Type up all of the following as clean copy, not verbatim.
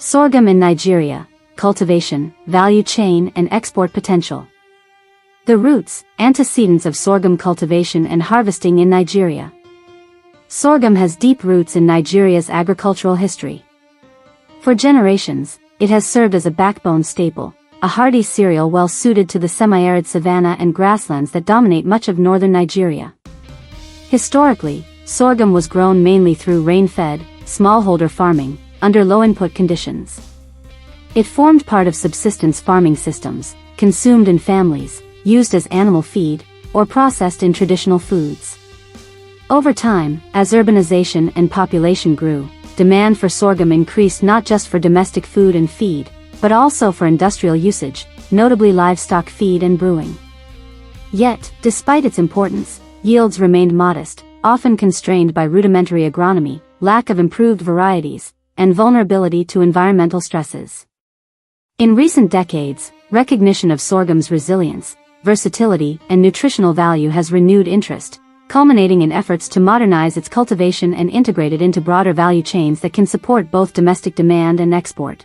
Sorghum in Nigeria: cultivation, value chain and export potential. The roots, antecedents of sorghum cultivation and harvesting in Nigeria. Sorghum has deep roots in Nigeria's agricultural history. For generations, it has served as a backbone staple, a hearty cereal well suited to the semi-arid savanna and grasslands that dominate much of northern Nigeria. Historically, sorghum was grown mainly through rain-fed, smallholder farming, under low-input conditions. It formed part of subsistence farming systems, consumed in families, used as animal feed, or processed in traditional foods. Over time, as urbanization and population grew, demand for sorghum increased not just for domestic food and feed, but also for industrial usage, notably livestock feed and brewing. Yet, despite its importance, yields remained modest, often constrained by rudimentary agronomy, lack of improved varieties, and vulnerability to environmental stresses. In recent decades, recognition of sorghum's resilience, versatility, and nutritional value has renewed interest, culminating in efforts to modernize its cultivation and integrate it into broader value chains that can support both domestic demand and export.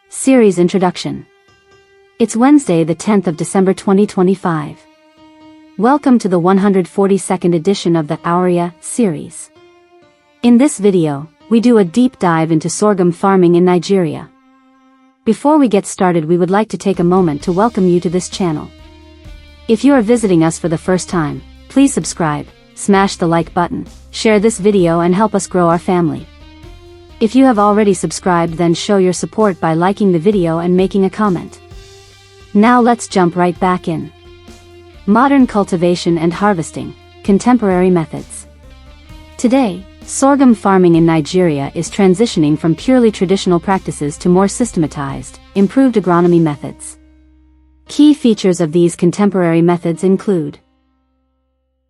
Series Introduction. It's Wednesday, the 10th of December 2025. Welcome to the 142nd edition of the Ouria series. In this video, we do a deep dive into sorghum farming in Nigeria. Before we get started, we would like to take a moment to welcome you to this channel. If you are visiting us for the first time, please subscribe, smash the like button, share this video and help us grow our family. If you have already subscribed, then show your support by liking the video and making a comment. Now let's jump right back in. Modern cultivation and harvesting, contemporary methods. Today, sorghum farming in Nigeria is transitioning from purely traditional practices to more systematized, improved agronomy methods. Key features of these contemporary methods include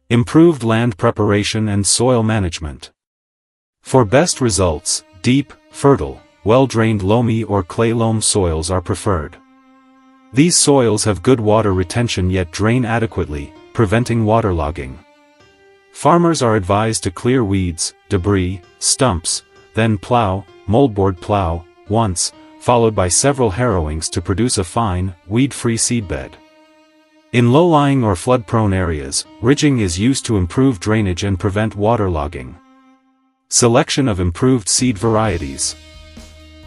improved land preparation and soil management. For best results, deep, fertile, well-drained loamy or clay loam soils are preferred. These soils have good water retention yet drain adequately, preventing waterlogging. Farmers are advised to clear weeds, debris, stumps, then plow, moldboard plow, once, followed by several harrowings to produce a fine, weed-free seedbed. In low-lying or flood-prone areas, ridging is used to improve drainage and prevent waterlogging. Selection of improved seed varieties.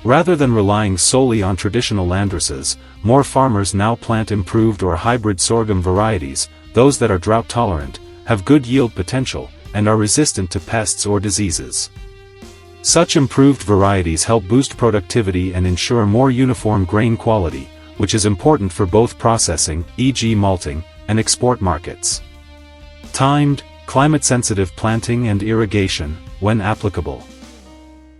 Rather than relying solely on traditional landraces, more farmers now plant improved or hybrid sorghum varieties, those that are drought-tolerant, have good yield potential, and are resistant to pests or diseases. Such improved varieties help boost productivity and ensure more uniform grain quality, which is important for both processing, e.g. malting, and export markets. Timed, climate-sensitive planting and irrigation, when applicable.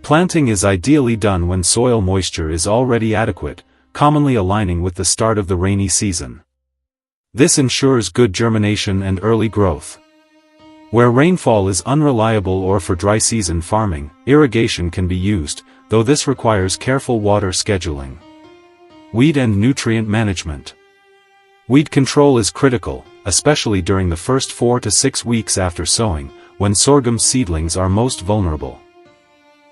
Planting is ideally done when soil moisture is already adequate, commonly aligning with the start of the rainy season. This ensures good germination and early growth. Where rainfall is unreliable or for dry season farming, irrigation can be used, though this requires careful water scheduling. Weed and nutrient management. Weed control is critical, especially during the first 4 to 6 weeks after sowing, when sorghum seedlings are most vulnerable.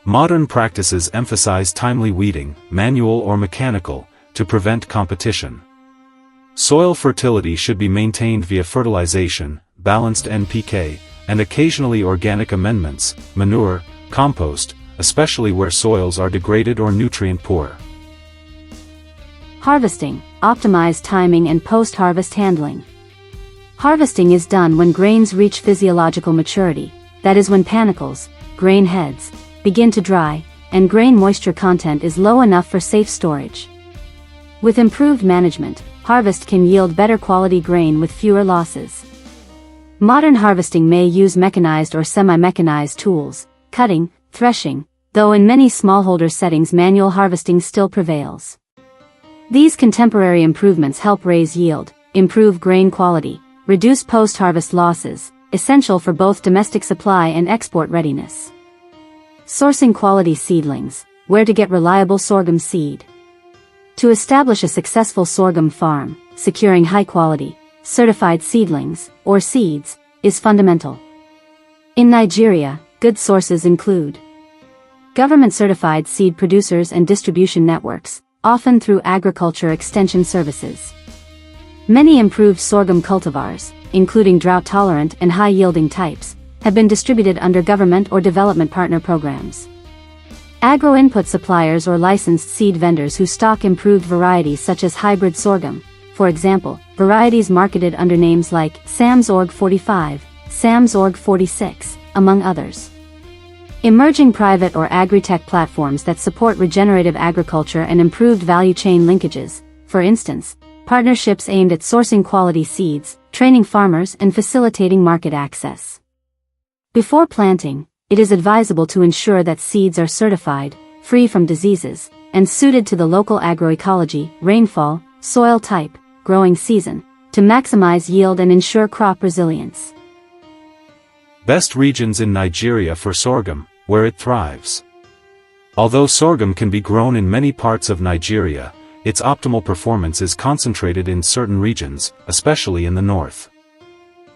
Modern practices emphasize timely weeding, manual or mechanical, to prevent competition. Soil fertility should be maintained via fertilization, balanced NPK, and occasionally organic amendments, manure, compost, especially where soils are degraded or nutrient poor. Harvesting, optimized timing and post-harvest handling. Harvesting is done when grains reach physiological maturity, that is when panicles, grain heads, begin to dry, and grain moisture content is low enough for safe storage. With improved management, harvest can yield better quality grain with fewer losses. Modern harvesting may use mechanized or semi-mechanized tools, cutting, threshing, though in many smallholder settings manual harvesting still prevails. These contemporary improvements help raise yield, improve grain quality, reduce post-harvest losses, essential for both domestic supply and export readiness. Sourcing quality seedlings, where to get reliable sorghum seed. To establish a successful sorghum farm, securing high-quality, certified seedlings, or seeds, is fundamental. In Nigeria, good sources include government-certified seed producers and distribution networks, often through agriculture extension services. Many improved sorghum cultivars, including drought-tolerant and high-yielding types, have been distributed under government or development partner programs. Agro-input suppliers or licensed seed vendors who stock improved varieties such as hybrid sorghum, for example, varieties marketed under names like Samsorg 45, Samsorg 46, among others. Emerging private or agri-tech platforms that support regenerative agriculture and improved value chain linkages, for instance, partnerships aimed at sourcing quality seeds, training farmers and facilitating market access. Before planting, it is advisable to ensure that seeds are certified, free from diseases, and suited to the local agroecology, rainfall, soil type, growing season, to maximize yield and ensure crop resilience. Best regions in Nigeria for sorghum, where it thrives. Although sorghum can be grown in many parts of Nigeria, its optimal performance is concentrated in certain regions, especially in the north.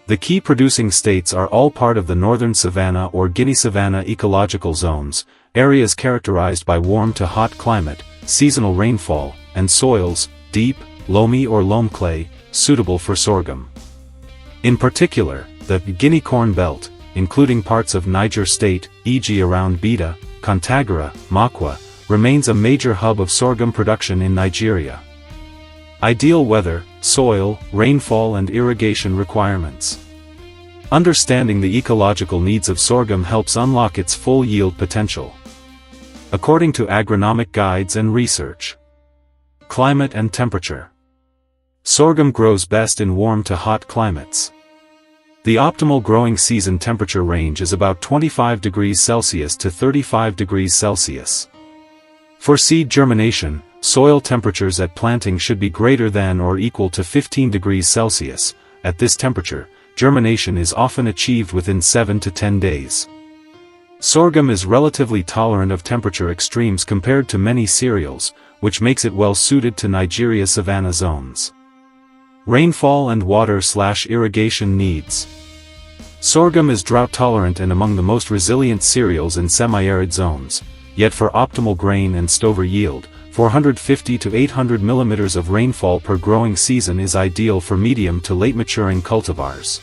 The key producing states are all part of the northern savanna or Guinea savanna ecological zones, areas characterized by warm to hot climate, seasonal rainfall, and soils, deep, loamy or loam clay, suitable for sorghum. In particular, the Guinea Corn Belt, including parts of Niger State, e.g. around Bida, Kontagara, Makwa, remains a major hub of sorghum production in Nigeria. Ideal weather, soil, rainfall and irrigation requirements. Understanding the ecological needs of sorghum helps unlock its full yield potential. According to agronomic guides and research. Climate and temperature. Sorghum grows best in warm to hot climates. The optimal growing season temperature range is about 25 degrees Celsius to 35 degrees Celsius. For seed germination, soil temperatures at planting should be greater than or equal to 15 degrees Celsius. At this temperature, germination is often achieved within 7 to 10 days. Sorghum is relatively tolerant of temperature extremes compared to many cereals, which makes it well suited to Nigeria's savanna zones. Rainfall and water/irrigation needs. Sorghum is drought-tolerant and among the most resilient cereals in semi-arid zones, yet for optimal grain and stover yield, 450 to 800 mm of rainfall per growing season is ideal for medium to late maturing cultivars.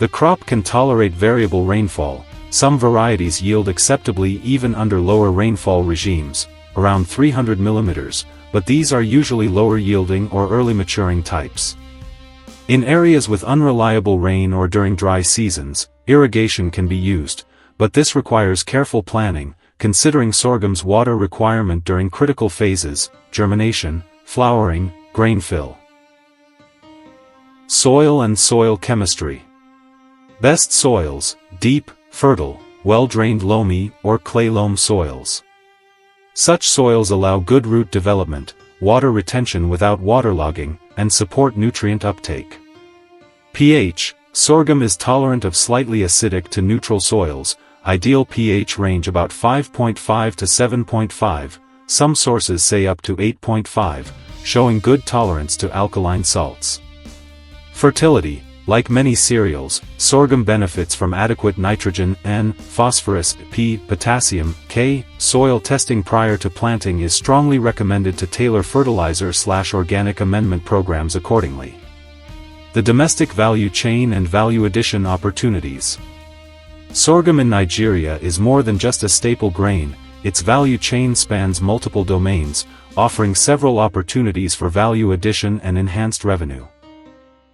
The crop can tolerate variable rainfall. Some varieties yield acceptably even under lower rainfall regimes, around 300 mm, but these are usually lower yielding or early maturing types. In areas with unreliable rain or during dry seasons, irrigation can be used, but this requires careful planning, considering sorghum's water requirement during critical phases, germination, flowering, grain fill. Soil and soil chemistry. Best soils: deep, fertile, well-drained loamy or clay loam soils. Such soils allow good root development, water retention without waterlogging, and support nutrient uptake. pH. Sorghum is tolerant of slightly acidic to neutral soils, ideal pH range about 5.5 to 7.5, some sources say up to 8.5, showing good tolerance to alkaline salts. Fertility. Like many cereals, sorghum benefits from adequate nitrogen, N, phosphorus, P, potassium, K. Soil testing prior to planting is strongly recommended to tailor fertilizer/organic amendment programs accordingly. The domestic value chain and value addition opportunities. Sorghum in Nigeria is more than just a staple grain, its value chain spans multiple domains, offering several opportunities for value addition and enhanced revenue.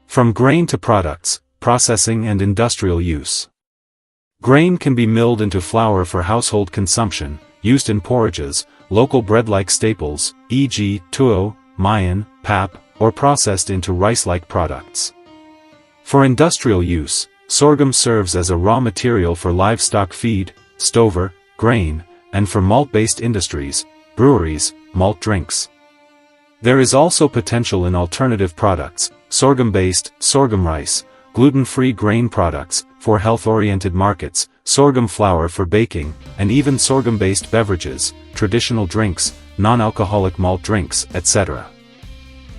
From grain to products, processing and industrial use. Grain can be milled into flour for household consumption, used in porridges, local bread-like staples, e.g., tuwo, mayan, pap, or processed into rice-like products. For industrial use, sorghum serves as a raw material for livestock feed, stover, grain, and for malt-based industries, breweries, malt drinks. There is also potential in alternative products, sorghum-based, sorghum rice, gluten-free grain products, for health-oriented markets, sorghum flour for baking, and even sorghum-based beverages, traditional drinks, non-alcoholic malt drinks, etc.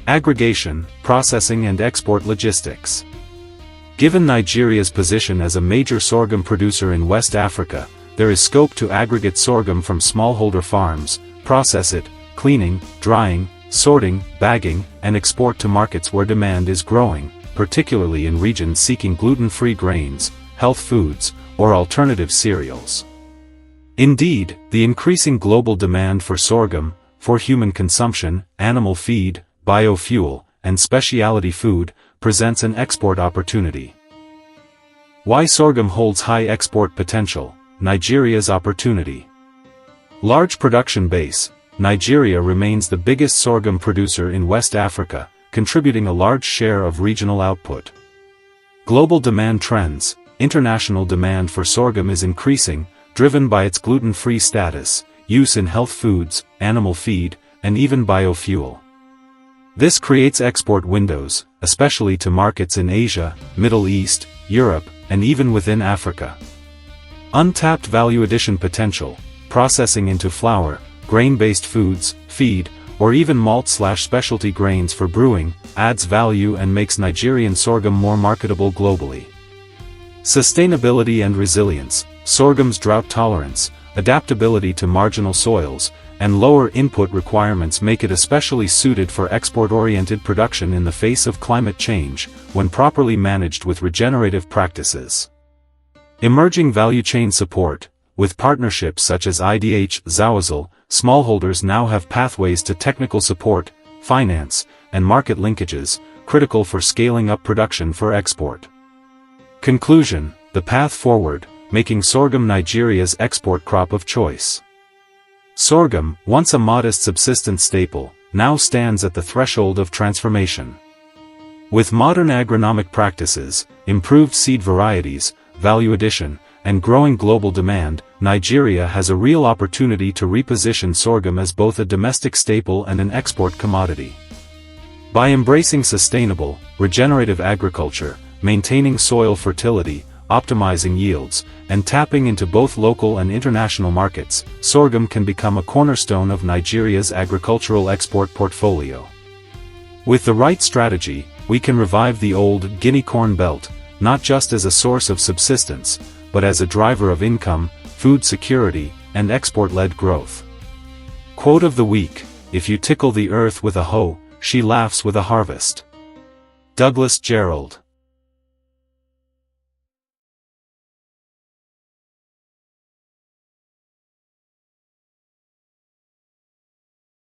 Aggregation, processing and export logistics. Given Nigeria's position as a major sorghum producer in West Africa, there is scope to aggregate sorghum from smallholder farms, process it, cleaning, drying, sorting, bagging, and export to markets where demand is growing, particularly in regions seeking gluten-free grains, health foods, or alternative cereals. Indeed, the increasing global demand for sorghum, for human consumption, animal feed, biofuel, and specialty food, presents an export opportunity. Why sorghum holds high export potential? Nigeria's opportunity. Large production base. Nigeria remains the biggest sorghum producer in West Africa, contributing a large share of regional output. Global demand trends. International demand for sorghum is increasing, driven by its gluten-free status, use in health foods, animal feed, and even biofuel. This creates export windows, especially to markets in Asia, Middle East, Europe, and even within Africa. Untapped value addition potential. Processing into flour, grain-based foods, feed, or even malt/specialty grains for brewing, adds value and makes Nigerian sorghum more marketable globally. Sustainability and resilience. Sorghum's drought tolerance, adaptability to marginal soils, and lower input requirements make it especially suited for export-oriented production in the face of climate change, when properly managed with regenerative practices. Emerging value chain support. With partnerships such as IDH Zawazl, smallholders now have pathways to technical support, finance, and market linkages, critical for scaling up production for export. Conclusion. The path forward, making sorghum Nigeria's export crop of choice. Sorghum, once a modest subsistence staple, now stands at the threshold of transformation. With modern agronomic practices, improved seed varieties, value addition, and growing global demand, Nigeria has a real opportunity to reposition sorghum as both a domestic staple and an export commodity. By embracing sustainable, regenerative agriculture, maintaining soil fertility, optimizing yields, and tapping into both local and international markets, sorghum can become a cornerstone of Nigeria's agricultural export portfolio. With the right strategy, we can revive the old Guinea corn belt, not just as a source of subsistence, but as a driver of income, food security, and export-led growth. Quote of the week: "If you tickle the earth with a hoe, she laughs with a harvest." Douglas Gerald.